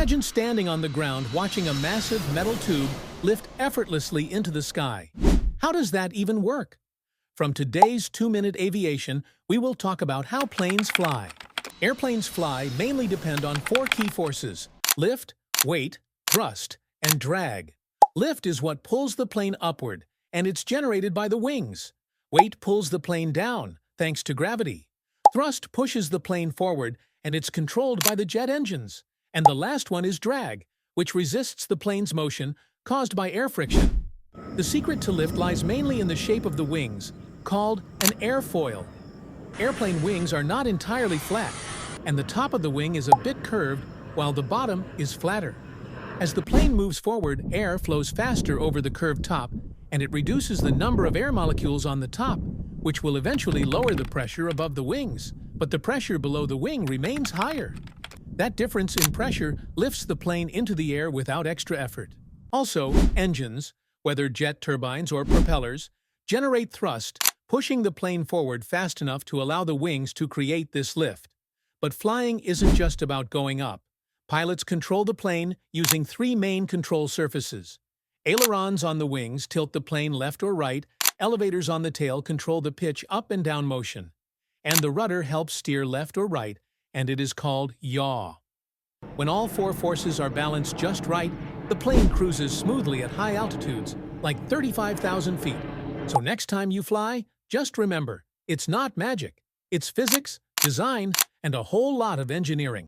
Imagine standing on the ground watching a massive metal tube lift effortlessly into the sky. How does that even work? From today's 2-Minute Aviation, we will talk about how planes fly. Airplanes fly mainly depend on 4 key forces: lift, weight, thrust, and drag. Lift is what pulls the plane upward, and it's generated by the wings. Weight pulls the plane down, thanks to gravity. Thrust pushes the plane forward, and it's controlled by the jet engines. And the last one is drag, which resists the plane's motion caused by air friction. The secret to lift lies mainly in the shape of the wings, called an airfoil. Airplane wings are not entirely flat, and the top of the wing is a bit curved while the bottom is flatter. As the plane moves forward, air flows faster over the curved top, and it reduces the number of air molecules on the top, which will eventually lower the pressure above the wings, but the pressure below the wing remains higher. That difference in pressure lifts the plane into the air without extra effort. Also, engines, whether jet turbines or propellers, generate thrust, pushing the plane forward fast enough to allow the wings to create this lift. But flying isn't just about going up. Pilots control the plane using 3 main control surfaces. Ailerons on the wings tilt the plane left or right, elevators on the tail control the pitch up and down motion, and the rudder helps steer left or right, and it is called yaw. When all 4 forces are balanced just right, the plane cruises smoothly at high altitudes, like 35,000 feet. So next time you fly, just remember, it's not magic. It's physics, design, and a whole lot of engineering.